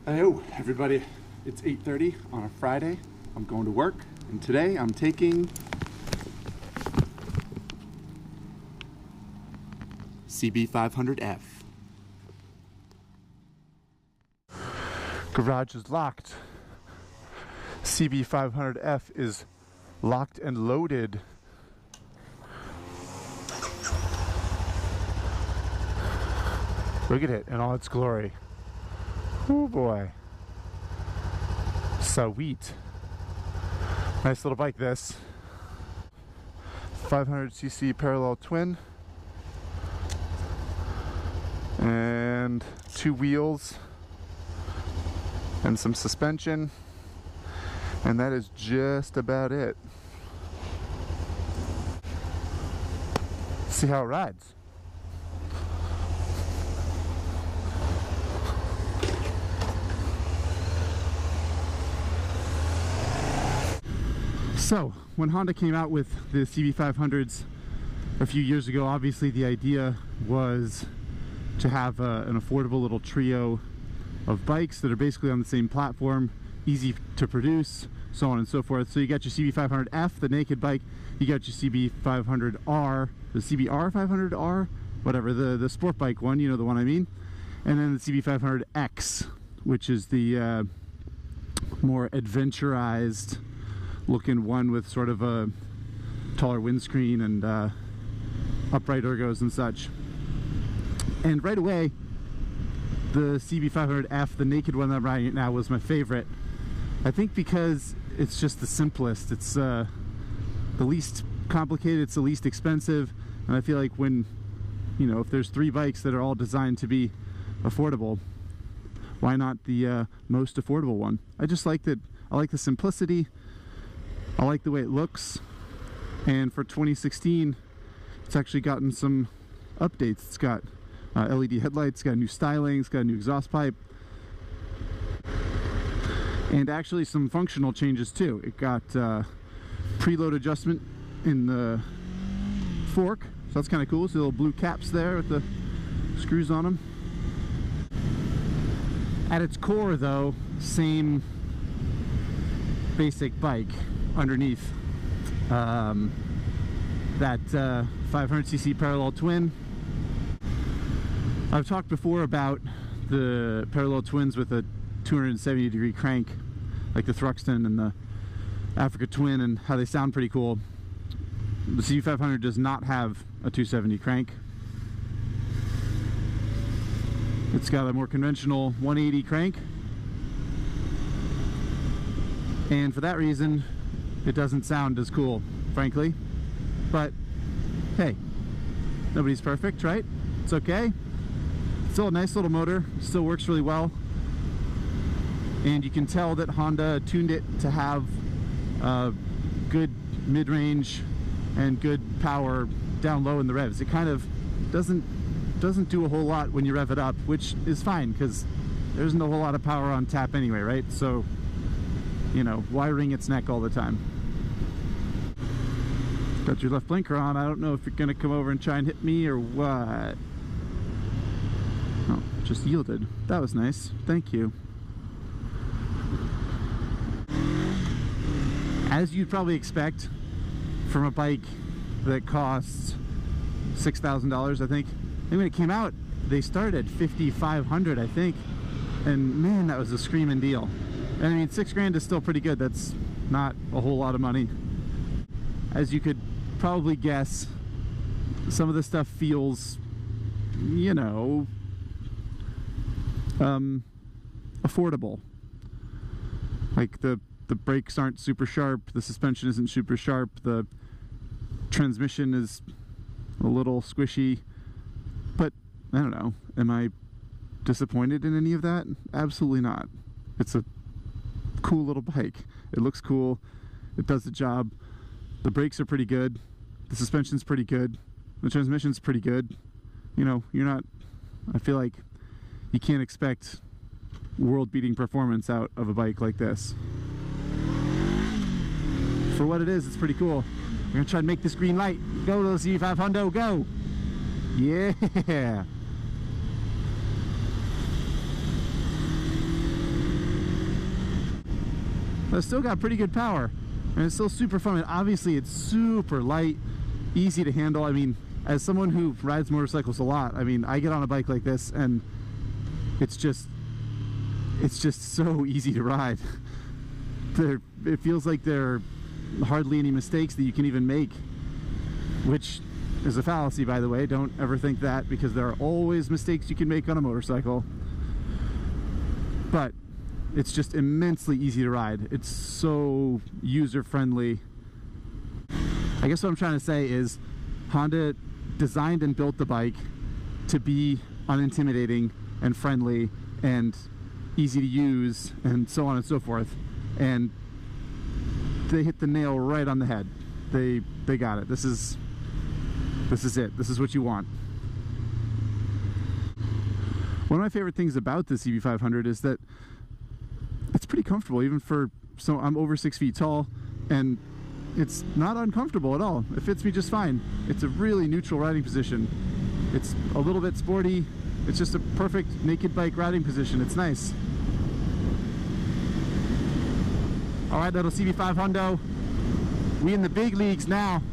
Hello everybody, it's 8:30 on a Friday. I'm going to work and today I'm taking CB500F. Garage is locked. CB500F is locked and loaded. Look at it in all its glory. Oh boy. Sweet. Nice little bike this. 500cc parallel twin. And 2 wheels. And some suspension. And that is just about it. See how it rides. So, when Honda came out with the CB500s a few years ago, obviously the idea was to have an affordable little trio of bikes that are basically on the same platform, easy to produce, so on and so forth. So you got your CB500F, the naked bike, you got your CB500R, the CBR500R, whatever, the sport bike one, you know the one I mean, and then the CB500X, which is the more adventurized looking one with sort of a taller windscreen and upright ergos and such. And right away, the CB500F, the naked one that I'm riding it now, was my favorite. I think because it's just the simplest. It's the least complicated, it's the least expensive, and I feel like when, you know, if there's 3 bikes that are all designed to be affordable, why not the most affordable one? I just like that. I like the simplicity. I like the way it looks, and for 2016 it's actually gotten some updates. It's got LED headlights, it's got new styling, it's got a new exhaust pipe, and actually some functional changes too. It got preload adjustment in the fork, so that's kind of cool. So little blue caps there with the screws on them. At its core though, same basic bike underneath. That 500cc parallel twin. I've talked before about the parallel twins with a 270-degree crank, like the Thruxton and the Africa Twin, and how they sound pretty cool. The CB500 does not have a 270 crank. It's got a more conventional 180 crank, and for that reason it doesn't sound as cool, frankly. But hey, nobody's perfect, right? It's okay. Still a nice little motor, still works really well, and you can tell that Honda tuned it to have good mid-range and good power down low in the revs. It kind of doesn't do a whole lot when you rev it up, which is fine because there isn't a whole lot of power on tap anyway, right? So, you know, why wring its neck all the time? Got your left blinker on. I don't know if you're gonna come over and try and hit me or what. Oh, just yielded. That was nice. Thank you. As you'd probably expect from a bike that costs $6,000, I think. And when it came out, they started $5,500, I think. And man, that was a screaming deal. I mean, $6 grand is still pretty good. That's not a whole lot of money. As you could probably guess, some of the stuff feels, you know, affordable. Like the brakes aren't super sharp, the suspension isn't super sharp, the transmission is a little squishy. But I don't know, am I disappointed in any of that? Absolutely not. It's a cool little bike. It looks cool, it does the job. The brakes are pretty good, the suspension's pretty good, the transmission's pretty good. You know, you're not, I feel like you can't expect world-beating performance out of a bike like this. For what it is, it's pretty cool. We're gonna try and make this green light. Go to the CB500, go! Yeah! but it's still got pretty good power, and it's still super fun. And obviously it's super light, easy to handle. I mean, as someone who rides motorcycles a lot, I mean, I get on a bike like this and it's just so easy to ride. It feels like there are hardly any mistakes that you can even make, which is a fallacy, by the way. Don't ever think that, because there are always mistakes you can make on a motorcycle. But it's just immensely easy to ride. It's so user-friendly. I guess what I'm trying to say is Honda designed and built the bike to be unintimidating and friendly and easy to use and so on and so forth. And they hit the nail right on the head. They got it. This is it. This is what you want. One of my favorite things about the CB500 is that it's pretty comfortable, even for, so I'm over 6 feet tall, and it's not uncomfortable at all. It fits me just fine. It's a really neutral riding position. It's a little bit sporty. It's just a perfect naked bike riding position. It's nice. All right, little CB500. We in the big leagues now.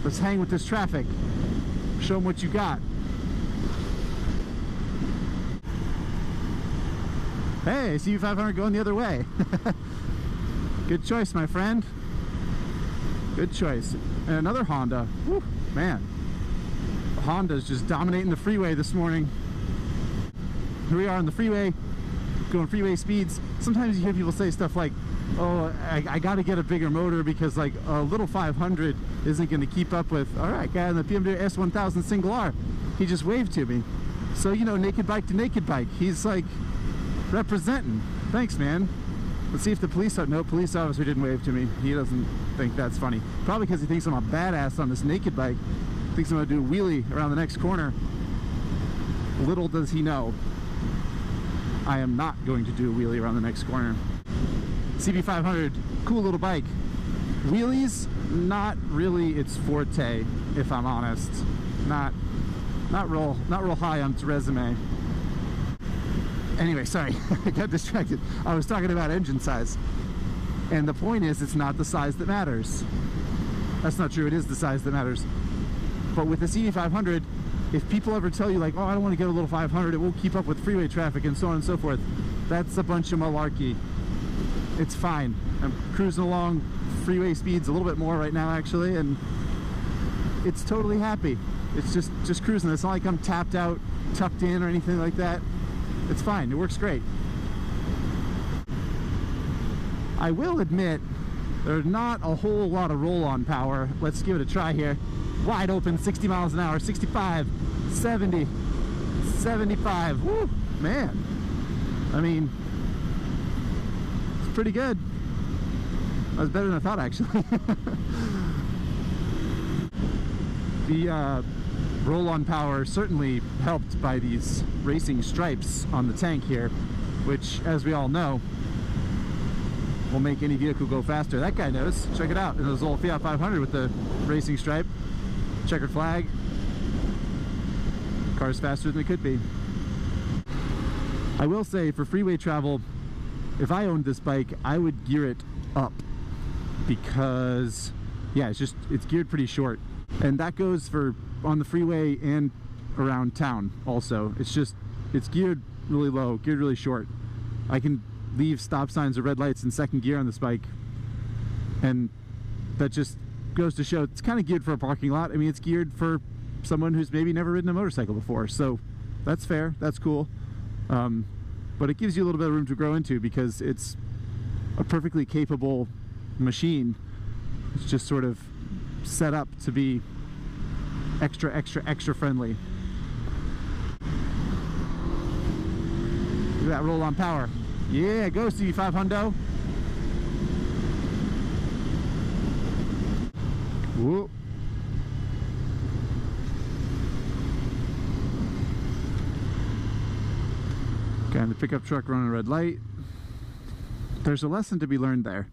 Let's hang with this traffic. Show them what you got. Hey, CB500 going the other way. Good choice, my friend. Good choice. And another Honda. Whew, man. Honda's just dominating the freeway this morning. Here we are on the freeway, going freeway speeds. Sometimes you hear people say stuff like, oh, I gotta get a bigger motor because like a little 500 isn't gonna keep up with, all right, guy in the BMW S1000 single R. He just waved to me. So, you know, naked bike to naked bike. He's like representing. Thanks, man. Let's see if the police officer didn't wave to me. He doesn't think that's funny. Probably because he thinks I'm a badass on this naked bike. Thinks I'm gonna do a wheelie around the next corner. Little does he know, I am not going to do a wheelie around the next corner. CB500, cool little bike. Wheelies, not really its forte, if I'm honest. Not real high on its resume. Anyway, sorry, I got distracted. I was talking about engine size. And the point is, it's not the size that matters. That's not true, it is the size that matters. But with the CB500, if people ever tell you like, oh, I don't want to get a little 500, it won't keep up with freeway traffic and so on and so forth, that's a bunch of malarkey. It's fine. I'm cruising along freeway speeds a little bit more right now, actually, and it's totally happy. It's just cruising. It's not like I'm tapped out, tucked in, or anything like that. It's fine. It works great. I will admit, there's not a whole lot of roll-on power. Let's give it a try here. Wide open, 60 miles an hour, 65, 70, 75. Woo, man. I mean, it's pretty good. That was better than I thought, actually. The roll-on power certainly helped by these racing stripes on the tank here, which, as we all know, will make any vehicle go faster. That guy knows. Check it out. In those old Fiat 500 with the racing stripe, checkered flag. Car's faster than it could be. I will say, for freeway travel, if I owned this bike, I would gear it up, because yeah, it's geared pretty short, and that goes for on the freeway and around town also. It's geared really low, geared really short. I can leave stop signs or red lights in second gear on this bike, and that just goes to show it's kind of geared for a parking lot. I mean, it's geared for someone who's maybe never ridden a motorcycle before, so that's fair, that's cool. But it gives you a little bit of room to grow into, because it's a perfectly capable machine. It's just sort of set up to be extra friendly. Look at that roll-on power. Yeah, go CB500. Whoop. Got the pickup truck running a red light. There's a lesson to be learned there.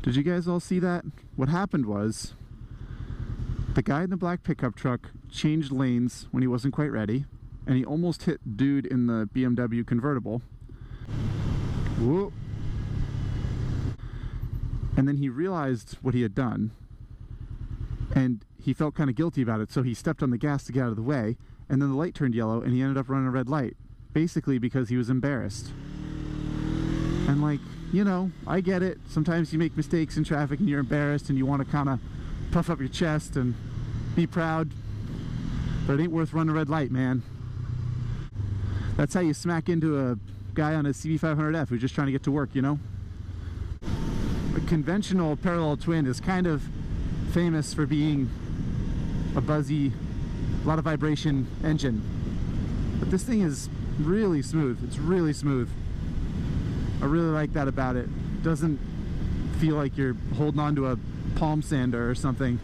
Did you guys all see that? What happened was, the guy in the black pickup truck changed lanes when he wasn't quite ready, and he almost hit dude in the BMW convertible. Whoa. And then he realized what he had done, and he felt kind of guilty about it, so he stepped on the gas to get out of the way, and then the light turned yellow, and he ended up running a red light, basically because he was embarrassed. And like, you know, I get it. Sometimes you make mistakes in traffic and you're embarrassed and you want to kind of puff up your chest and be proud, but it ain't worth running a red light, man. That's how you smack into a guy on a CB500F who's just trying to get to work, you know? A conventional parallel twin is kind of famous for being a buzzy, a lot of vibration engine, but this thing is really smooth. It's really smooth. I really like that about it. It doesn't feel like you're holding on to a palm sander or something.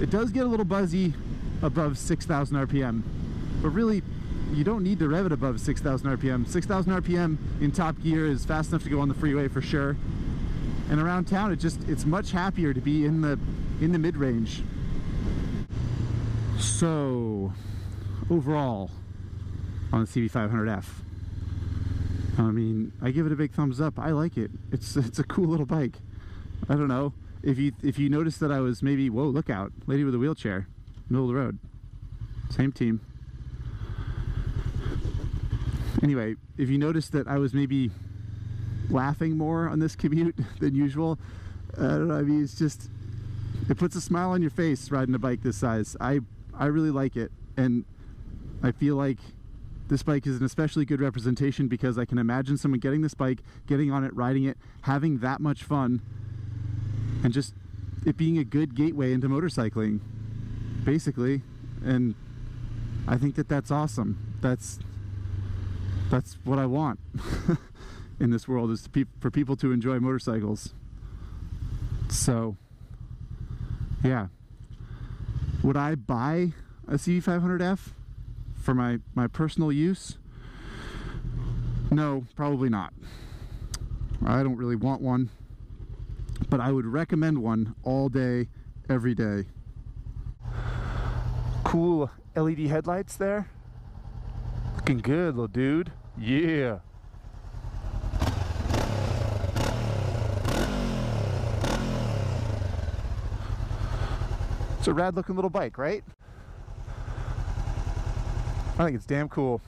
It does get a little buzzy above 6,000 RPM, but really you don't need to rev it above 6,000 RPM. 6,000 RPM in top gear is fast enough to go on the freeway for sure. And around town, it's much happier to be in the mid-range. So overall on the CB500F, I mean, I give it a big thumbs up. I like it. It's a cool little bike. I don't know if you noticed that I was maybe, whoa, look out, lady with a wheelchair, middle of the road. Same team. Anyway, if you noticed that I was maybe laughing more on this Commute than usual, I don't know. I mean, it's just, it puts a smile on your face riding a bike this size. I really like it, and I feel like this bike is an especially good representation because I can imagine someone getting this bike, getting on it, riding it, having that much fun, and just it being a good gateway into motorcycling, basically. And I think that that's awesome. That's what I want in this world, is for people to enjoy motorcycles. So yeah, would I buy a CB500F for my personal use? No, probably not. I don't really want one, but I would recommend one all day, every day. Cool LED headlights there. Looking good, little dude. Yeah. It's a rad looking little bike, right? I think it's damn cool.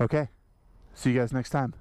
Okay, see you guys next time.